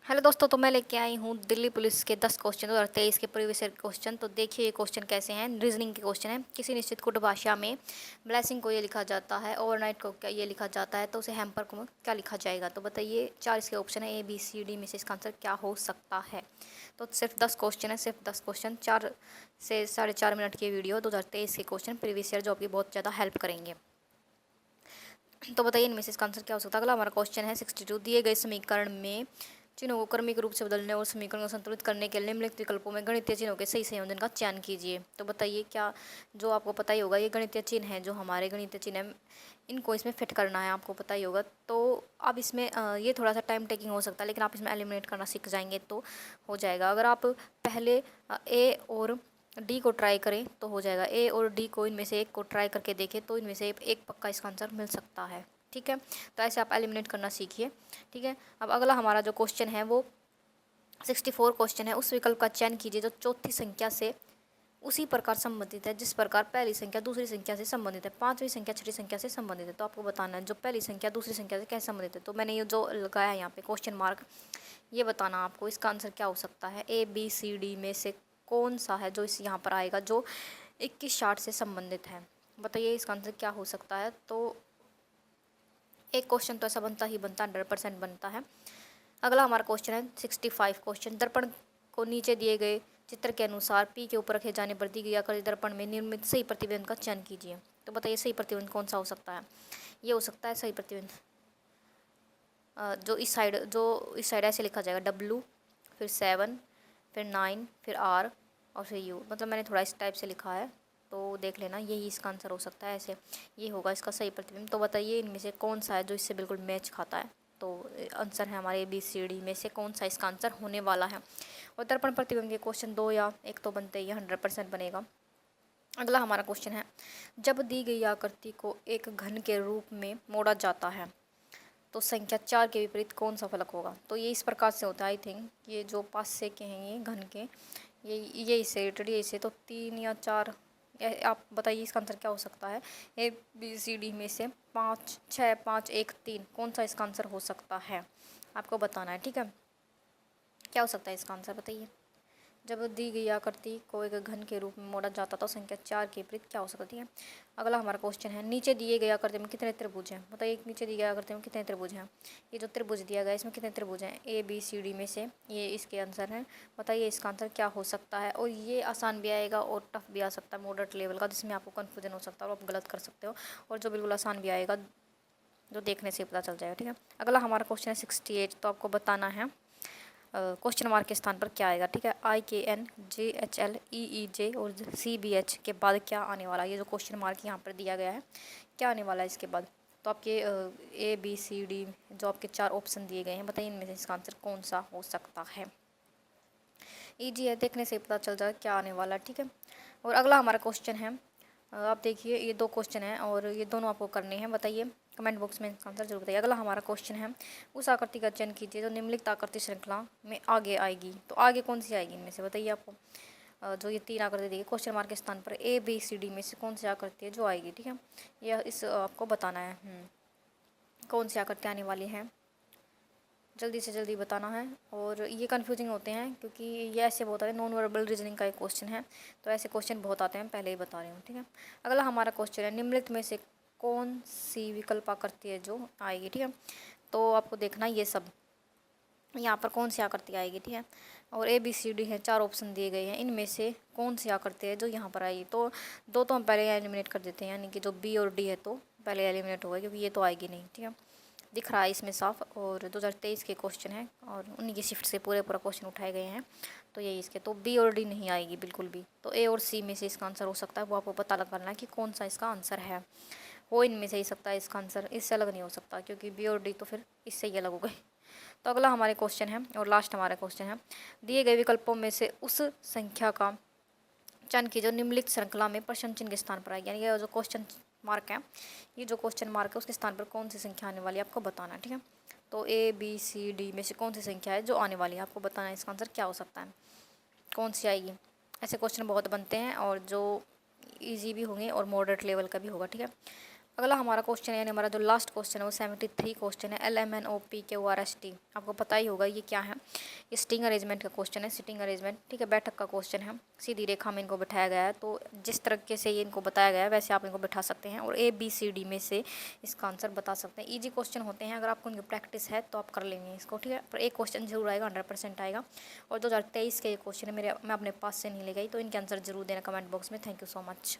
Hello दोस्तों, तो मैं लेके आई हूँ दिल्ली पुलिस के 10 क्वेश्चन 2023 के प्रीवियस ईयर क्वेश्चन। तो देखिए ये क्वेश्चन कैसे हैं। रीजनिंग के क्वेश्चन है। किसी निश्चित कुट भाषा में ब्लेसिंग को ये लिखा जाता है, ओवरनाइट को क्या ये लिखा जाता है, तो उसे हैम्पर को क्या लिखा जाएगा। तो बताइए, 4 इसके ऑप्शन है, ABCD में से इसका आंसर क्या हो सकता है। तो सिर्फ 10 क्वेश्चन है, सिर्फ 10 क्वेश्चन, 4 से 4.5 मिनट की वीडियो 2023 के क्वेश्चन प्रीवियस ईयर जो आपकी बहुत ज़्यादा हेल्प करेंगे। तो बताइए इनमें से इसका आंसर क्या हो सकता है। अगला हमारा क्वेश्चन है 62। दिए गए समीकरण में चिन्हों को क्रमिक रूप से बदलने और समीकरण को संतुलित करने के लिए निम्नलिखित विकल्पों में गणितीय चिन्हों के सही संयोजन का चयन कीजिए। तो बताइए, क्या जो आपको पता ही होगा, ये गणितीय चिन्ह है, जो हमारे गणितीय चिन्ह है, इनको इसमें फिट करना है, आपको पता ही होगा। तो अब इसमें ये थोड़ा सा टाइम टेकिंग हो सकता है, लेकिन आप इसमें एलिमिनेट करना सीख जाएंगे तो हो जाएगा। अगर आप पहले ए और डी को ट्राई करें तो हो जाएगा। ए और डी को इनमें से एक को ट्राई करके देखें तो इनमें से एक पक्का इसका आंसर मिल सकता है। ठीक है, तो ऐसे आप एलिमिनेट करना सीखिए। ठीक है, अब अगला हमारा जो क्वेश्चन है वो 64 क्वेश्चन है। उस विकल्प का चयन कीजिए जो चौथी संख्या से उसी प्रकार संबंधित है जिस प्रकार पहली संख्या दूसरी संख्या से संबंधित है, पांचवी संख्या छठी संख्या से संबंधित है। तो आपको बताना है जो पहली संख्या दूसरी संख्या से कैसे संबंधित है। तो मैंने ये जो लगाया है यहाँ पे क्वेश्चन मार्क, ये बताना आपको इसका आंसर क्या हो सकता है। ABCD में से कौन सा है जो इस यहाँ पर आएगा जो 2160 से संबंधित है। बताइए इसका आंसर क्या हो सकता है। तो एक क्वेश्चन तो ऐसा बनता ही बनता, 100% बनता है। अगला हमारा क्वेश्चन है 65 क्वेश्चन। दर्पण को नीचे दिए गए चित्र के अनुसार P के ऊपर रखे जाने पर दी गई आकृति दर्पण में निर्मित सही प्रतिबिंब का चयन कीजिए। तो बताइए सही प्रतिबिंब कौन सा हो सकता है। ये हो सकता है सही प्रतिबिंब जो इस साइड ऐसे लिखा जाएगा, W, फिर 7, फिर 9, फिर R और फिर U। मतलब मैंने थोड़ा इस टाइप से लिखा है, तो देख लेना, यही इसका आंसर हो सकता है। ऐसे ये होगा इसका सही प्रतिबिंब। तो बताइए इनमें से कौन सा है जो इससे बिल्कुल मैच खाता है। तो आंसर है हमारे ABCD में से कौन सा इसका आंसर होने वाला है। और दर्पण प्रतिबिंब के क्वेश्चन 2 या 1 तो बनते ही 100% बनेगा। अगला हमारा क्वेश्चन है, जब दी गई आकृति को एक घन के रूप में मोड़ा जाता है तो संख्या 4 के विपरीत कौन सा फलक होगा। तो ये इस प्रकार से होता है। आई थिंक ये जो पास से के हैं, ये घन के, ये इससे रिलेटेड, ये इससे, तो 3 या 4, आप बताइए इसका आंसर क्या हो सकता है। ABCD में से 5, 6, 5, 1, 3 कौन सा इसका आंसर हो सकता है, आपको बताना है। ठीक है, क्या हो सकता है इसका आंसर बताइए। जब दी गई आकृति को एक घन के रूप में मोड़ा जाता तो संख्या 4 के विपरीत क्या हो सकती है। अगला हमारा क्वेश्चन है, नीचे दिए गए आकृति में कितने त्रिभुज हैं। बताइए नीचे दिए गए आकृति में कितने त्रिभुज हैं। ये जो त्रिभुज दिया गया है इसमें कितने त्रिभुज हैं। ABCD में से ये इसके आंसर हैं। बताइए इसका आंसर क्या हो सकता है। और ये आसान भी आएगा और टफ भी आ सकता है, मॉडरेट लेवल का, जिसमें आपको कन्फ्यूजन हो सकता है और आप गलत कर सकते हो। और जो बिल्कुल आसान भी आएगा, जो देखने से पता चल जाएगा। ठीक है, अगला हमारा क्वेश्चन है 68। तो आपको बताना है क्वेश्चन मार्क के स्थान पर क्या आएगा। ठीक है, IKN JHL EEJ और CBH के बाद क्या आने वाला है। ये जो क्वेश्चन मार्क यहाँ पर दिया गया है, क्या आने वाला है इसके बाद। तो आपके ABCD जो आपके 4 ऑप्शन दिए गए हैं, बताइए इनमें से इसका आंसर कौन सा हो सकता है। ईजी है, देखने से पता चल जाए क्या आने वाला है। ठीक है, और अगला हमारा क्वेश्चन है, आप देखिए ये 2 क्वेश्चन हैं और ये दोनों आपको करने हैं। बताइए कमेंट बॉक्स में इसका आंसर जरूर बताइए। अगला हमारा क्वेश्चन है, उस आकृति का चयन कीजिए जो निम्नलिखित आकृति श्रृंखला में आगे आएगी। तो आगे कौन सी आएगी इनमें से, बताइए आपको। जो ये 3 आकृति देखिए क्वेश्चन मार्क के स्थान पर ABCD में से कौन सी आकृति है जो आएगी। ठीक है, यह इस आपको बताना है कौन सी आकृति आने वाली है, जल्दी से जल्दी बताना है। और ये कन्फ्यूजिंग होते हैं क्योंकि ये ऐसे बहुत आते हैं, नॉन वर्बल रीजनिंग का एक क्वेश्चन है, तो ऐसे क्वेश्चन बहुत आते हैं, पहले ही बता रही हूँ। ठीक है, अगला हमारा क्वेश्चन है, निम्नलिखित में से कौन सी विकल्प आकृति है जो आएगी। ठीक है, तो आपको देखना ये सब यहाँ पर कौन सी आकृति आएगी। ठीक है, और ABCD है, 4 ऑप्शन दिए गए हैं, इनमें से कौन सी आकृति है जो यहाँ पर आएगी। तो 2 तो हम पहले एलिमिनेट कर देते हैं, यानी कि जो B और D है तो पहले एलिमिनेट होगा क्योंकि ये तो आएगी नहीं। ठीक है, दिख रहा है इसमें साफ। और 2023 के क्वेश्चन है और उन्हीं की शिफ्ट से पूरा क्वेश्चन उठाए गए हैं, तो यही इसके। तो B और D नहीं आएगी बिल्कुल भी। तो A और C में से इसका आंसर हो सकता है, वो आपको पता लगाना है कि कौन सा इसका आंसर है। वो इनमें से ही सकता है इसका आंसर, इससे अलग नहीं हो सकता क्योंकि B और D तो फिर इससे ही अलग हो गए। तो अगला हमारे क्वेश्चन है और लास्ट हमारा क्वेश्चन है, दिए गए विकल्पों में से उस संख्या का चयन की जो निम्नलिखित श्रृंखला में प्रश्न चिन्ह के स्थान पर आएगी। यानी ये जो क्वेश्चन मार्क है, ये जो क्वेश्चन मार्क है उसके स्थान पर कौन सी संख्या आने वाली है आपको बताना है। ठीक है, तो ABCD में से कौन सी संख्या है जो आने वाली है, आपको बताना है इसका आंसर क्या हो सकता है, कौन सी आएगी। ऐसे क्वेश्चन बहुत बनते हैं और जो ईजी भी होंगे और मॉडरेट लेवल का भी होगा। ठीक है, अगला हमारा क्वेश्चन यानी हमारा जो लास्ट क्वेश्चन है वो 73 क्वेश्चन है, LMNOP आपको पता ही होगा ये क्या है। ये सिटिंग अरेंजमेंट का क्वेश्चन है, सिटिंग अरेंजमेंट, ठीक है, बैठक का क्वेश्चन है। सीधी रेखा में इनको बिठाया गया है, तो जिस तरीके से ये इनको बताया गया है वैसे आप इनको बिठा सकते हैं और ABCD में से इसका आंसर बता सकते हैं। ईजी क्वेश्चन होते हैं, अगर आपको उनकी प्रैक्टिस है तो आप कर लेंगे इसको, ठीक है। पर एक क्वेश्चन जरूर आएगा, 100% आएगा। और 2023 के ये क्वेश्चन है, मैं अपने पास से नहीं ले गई, तो इनके आंसर जरूर देना कमेंट बॉक्स में। Thank you so much.